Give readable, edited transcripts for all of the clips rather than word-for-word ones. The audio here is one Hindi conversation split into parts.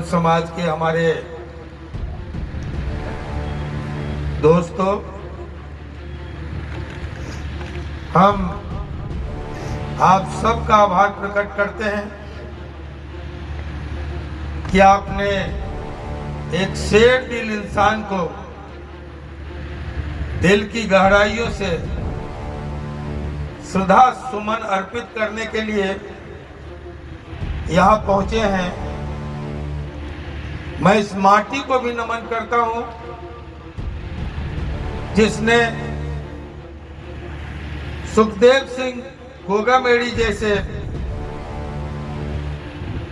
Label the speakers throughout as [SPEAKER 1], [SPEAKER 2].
[SPEAKER 1] समाज के हमारे दोस्तों, हम आप सबका आभार प्रकट करते हैं कि आपने एक शेर दिल इंसान को दिल की गहराइयों से श्रद्धा सुमन अर्पित करने के लिए यहाँ पहुंचे हैं। मैं इस माटी को भी नमन करता हूं जिसने सुखदेव सिंह गोगामेड़ी जैसे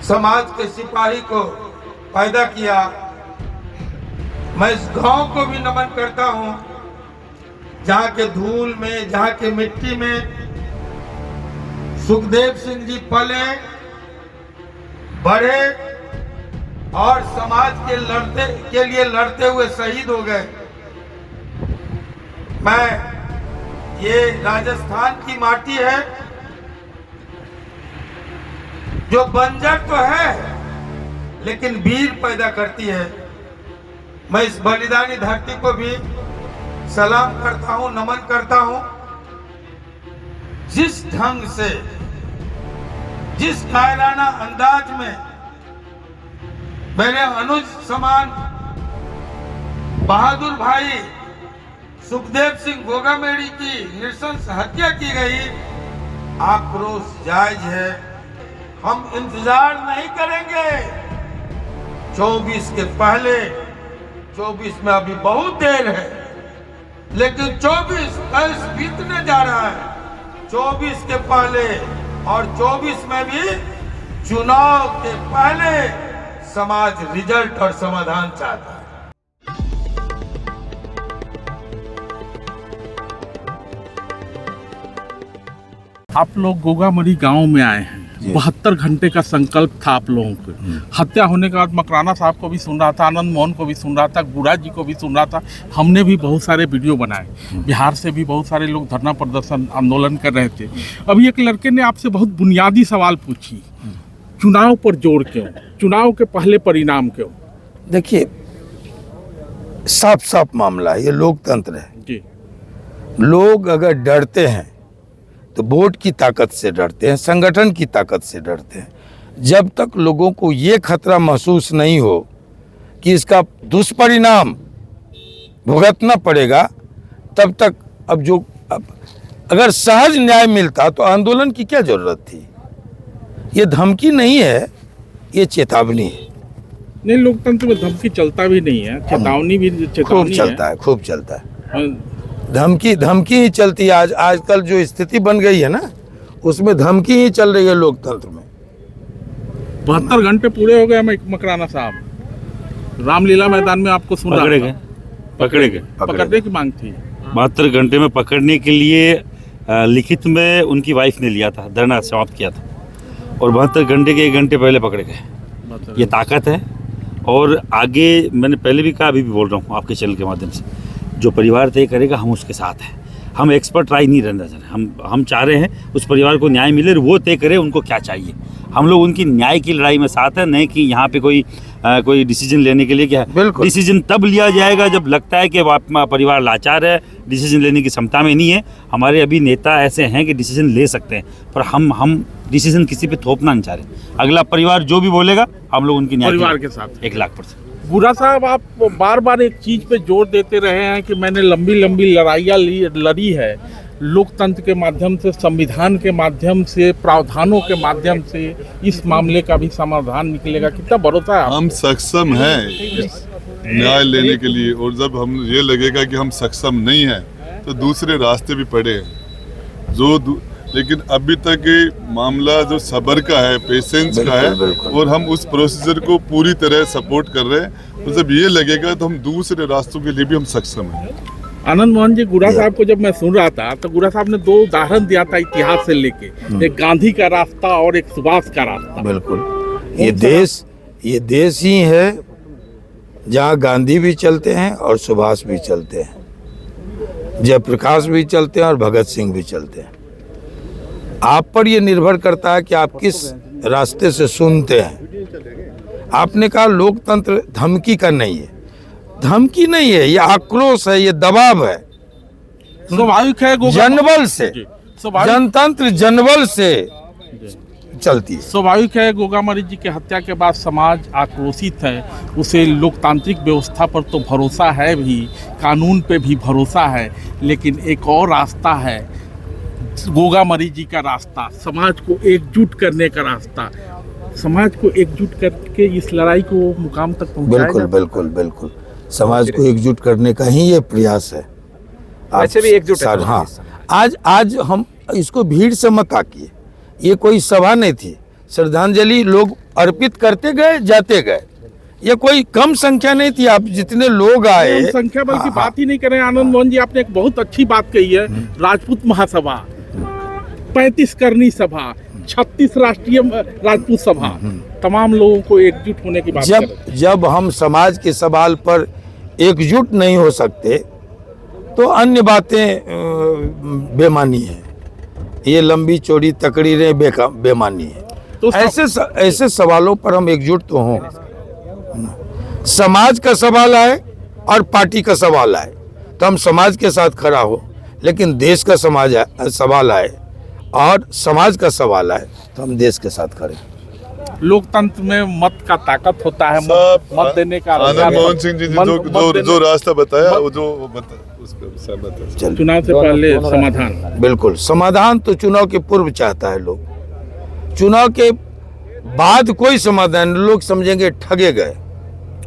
[SPEAKER 1] समाज के सिपाही को पैदा किया। मैं इस गांव को भी नमन करता हूं जहां के धूल में, जहां के मिट्टी में सुखदेव सिंह जी पले बढ़े और समाज के लिए लड़ते हुए शहीद हो गए। मैं ये राजस्थान की माटी है जो बंजर तो है लेकिन वीर पैदा करती है। मैं इस बलिदानी धरती को भी सलाम करता हूं, नमन करता हूं। जिस ढंग से, जिस कायराना अंदाज में मेरे अनुज समान बहादुर भाई सुखदेव सिंह गोगामेड़ी की नृशंस हत्या की गई, आक्रोश जायज है। हम इंतजार नहीं करेंगे 24 के पहले। 24 में अभी बहुत देर है, लेकिन 24 कल बीतने जा रहा है। 24 के पहले और 24 में भी चुनाव के पहले समाज रिजल्ट और समाधान चाहता है।
[SPEAKER 2] आप लोग गोगामरी गांव में आए हैं। 72 घंटे का संकल्प था आप लोगों को। हत्या होने के बाद मकराना साहब को भी सुन रहा था, आनंद मोहन को भी सुन रहा था, गुड़ा जी को भी सुन रहा था। हमने भी बहुत सारे वीडियो बनाए। बिहार से भी बहुत सारे लोग धरना प्रदर्शन आंदोलन कर रहे थे। अभी एक लड़के ने आपसे बहुत बुनियादी सवाल पूछी, चुनाव पर जोर क्यों, चुनाव के पहले परिणाम क्यों?
[SPEAKER 3] देखिए, साफ साफ मामला है, ये लोकतंत्र है
[SPEAKER 2] जी।
[SPEAKER 3] लोग अगर डरते हैं तो वोट की ताकत से डरते हैं, संगठन की ताकत से डरते हैं। जब तक लोगों को ये खतरा महसूस नहीं हो कि इसका दुष्परिणाम भुगतना पड़ेगा, तब तक अगर सहज न्याय मिलता तो आंदोलन की क्या जरूरत थी। ये धमकी नहीं है, ये चेतावनी है।
[SPEAKER 2] नहीं, लोकतंत्र में धमकी चलता भी नहीं है, चेतावनी भी
[SPEAKER 3] खूब चलता है, खूब चलता है। धमकी ही चलती है। आजकल जो स्थिति बन गई है ना, उसमें धमकी ही चल रही है लोकतंत्र में।
[SPEAKER 2] 72 घंटे पूरे हो गए मकराना साहब, रामलीला मैदान में आपको सुन रहा था। पकड़ने की मांग थी।
[SPEAKER 4] 72 घंटे में पकड़ने के लिए लिखित में उनकी वाइफ ने लिया था, धरना समाप्त किया था, और 72 घंटे के 1 घंटे पहले पकड़े गए। ये ताकत है। और आगे मैंने पहले भी कहा, अभी भी बोल रहा हूँ आपके चैनल के माध्यम से, जो परिवार तय करेगा हम उसके साथ हैं। हम एक्सपर्ट राय नहीं रहना चाह रहे। हम चाह रहे हैं उस परिवार को न्याय मिले, वो तय करे उनको क्या चाहिए। हम लोग उनकी न्याय की लड़ाई में साथ हैं, नहीं कि यहाँ पे कोई डिसीजन लेने के लिए क्या है। डिसीजन तब लिया जाएगा जब लगता है कि परिवार लाचार है, डिसीजन लेने की क्षमता में नहीं है। हमारे अभी नेता ऐसे हैं कि डिसीजन ले सकते हैं, पर हम डिसीजन किसी पे थोपना नहीं चाह रहे। अगला परिवार जो भी बोलेगा हम लोग उनकी न्याय
[SPEAKER 2] परिवार के साथ
[SPEAKER 4] 1,00,000%।
[SPEAKER 2] गुरा साहब, आप बार बार एक चीज पे जोर देते रहे हैं कि मैंने लंबी लंबी लड़ाइयाँ लड़ी है, लोकतंत्र के माध्यम से, संविधान के माध्यम से, प्रावधानों के माध्यम से इस मामले का भी समाधान निकलेगा। कितना भरोसा है?
[SPEAKER 5] हम सक्षम हैं न्याय लेने के लिए, और जब हम ये लगेगा कि हम सक्षम नहीं हैं तो दूसरे रास्ते भी पड़े हैं। लेकिन अभी तक ये मामला जो सब्र का है, पेशेंस का है, और हम उस प्रोसीजर को पूरी तरह सपोर्ट कर रहे हैं। तो जब ये लगेगा तो हम दूसरे रास्तों के लिए भी हम सक्षम हैं।
[SPEAKER 2] आनंद मोहन जी, गुरा साहब को जब मैं सुन रहा था तो गुरा साहब ने 2 उदाहरण दिया था इतिहास से लेके, एक गांधी का रास्ता और एक सुभाष का रास्ता।
[SPEAKER 3] बिल्कुल, ये देश ही है जहाँ गांधी भी चलते हैं और सुभाष भी चलते हैं, जयप्रकाश भी चलते हैं और भगत सिंह भी चलते हैं। आप पर ये निर्भर करता है कि आप किस रास्ते से सुनते हैं। आपने कहा लोकतंत्र धमकी का नहीं है, धमकी नहीं है, ये आक्रोश है, ये दबाव है,
[SPEAKER 2] स्वाभाविक है
[SPEAKER 3] जनबल से।
[SPEAKER 2] जी, स्वाभाविक
[SPEAKER 3] जनतंत्र जनबल से चलती है।
[SPEAKER 2] स्वाभाविक है गोगा मरीज जी की हत्या के बाद समाज आक्रोशित है, उसे लोकतांत्रिक व्यवस्था पर तो भरोसा है भी, कानून पे भी भरोसा है, लेकिन एक और रास्ता है गोगा मरीज जी का रास्ता, समाज को एकजुट करने का रास्ता, समाज को एकजुट करके इस लड़ाई को मुकाम तक पहुंचाया
[SPEAKER 3] बिल्कुल
[SPEAKER 2] जाए।
[SPEAKER 3] बिल्कुल बिल्कुल समाज को एकजुट करने का ही ये प्रयास है।
[SPEAKER 6] वैसे भी एकजुट है समाज
[SPEAKER 3] हाँ,
[SPEAKER 6] इस समय।
[SPEAKER 3] आज हम इसको भीड़ से मत आकिए, ये कोई सभा नहीं थी, श्रद्धांजलि लोग अर्पित करते गए जाते गए, ये कोई कम संख्या नहीं थी। आप जितने लोग आए,
[SPEAKER 2] हम संख्या बल्कि
[SPEAKER 3] हाँ,
[SPEAKER 2] बात ही नहीं करें। आनंद मोहन जी आपने एक बहुत अच्छी बात कही है, राजपूत महासभा, 35 करनी सभा, 36 राष्ट्रीय राजपूत सभा, तमाम लोगों को एकजुट होने की बात करें।
[SPEAKER 3] जब हम समाज के सवाल पर एकजुट नहीं हो सकते तो अन्य बातें बेमानी है, ये लंबी चौड़ी तकरीरें बेमानी है।
[SPEAKER 2] तो
[SPEAKER 3] ऐसे सवालों पर हम एकजुट तो हों। समाज का सवाल आए और पार्टी का सवाल आए तो हम समाज के साथ खड़ा हो, लेकिन देश का सवाल आए और समाज का सवाल आए तो हम देश के साथ खड़े।
[SPEAKER 2] लोकतंत्र में मत का ताकत होता है, मत देने का
[SPEAKER 5] आनंद मोहन सिंह जी जो रास्ता बताया वो उस पर सहमत है।
[SPEAKER 3] चल,
[SPEAKER 2] चुनाव से पहले समाधान,
[SPEAKER 3] बिल्कुल समाधान तो चुनाव के पूर्व चाहता है लोग, चुनाव के बाद कोई समाधान लोग समझेंगे ठगे गए,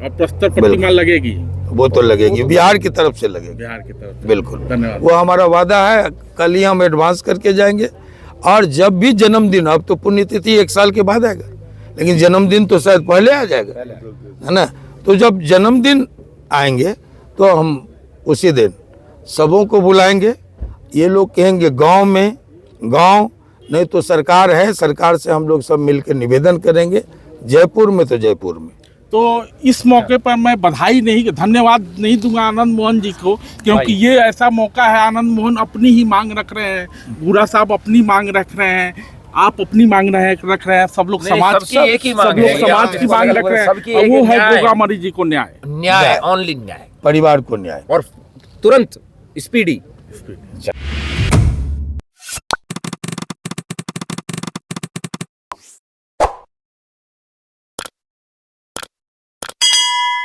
[SPEAKER 2] और प्रस्तर प्रतिमा लगेगी,
[SPEAKER 3] वो तो लगेगी, बिहार की तरफ से लगेगी,
[SPEAKER 2] बिहार की तरफ से।
[SPEAKER 3] बिल्कुल।
[SPEAKER 2] धन्यवाद।
[SPEAKER 3] वो हमारा वादा है, कल ही हम एडवांस करके जाएंगे। और जब भी जन्मदिन, अब तो पुण्यतिथि 1 साल के बाद आएगा, लेकिन जन्मदिन तो शायद पहले आ जाएगा, है ना। तो जब जन्मदिन आएंगे तो हम उसी दिन सबों को बुलाएंगे। ये लोग कहेंगे गांव में, गांव नहीं तो सरकार है, सरकार से हम लोग सब मिलकर निवेदन करेंगे, जयपुर में तो जयपुर में।
[SPEAKER 2] तो इस मौके पर मैं बधाई नहीं, धन्यवाद नहीं दूंगा आनंद मोहन जी को, क्योंकि ये ऐसा मौका है, आनंद मोहन अपनी ही मांग रख रहे हैं, गुरा साहब अपनी मांग रख रहे हैं, आप अपनी मांग रख रहे हैं, सब लोग समाज
[SPEAKER 6] सबकी एक ही मांग
[SPEAKER 2] सब लोग
[SPEAKER 6] है।
[SPEAKER 2] समाज की मांग रख रहे हैं,
[SPEAKER 6] सबकी
[SPEAKER 2] और
[SPEAKER 6] एक
[SPEAKER 2] वो है
[SPEAKER 6] न्याय।
[SPEAKER 2] गोगा मरीज जी को न्याय।
[SPEAKER 6] न्याय, ओनली न्याय,
[SPEAKER 3] परिवार को न्याय।
[SPEAKER 6] और तुरंत स्पीडी।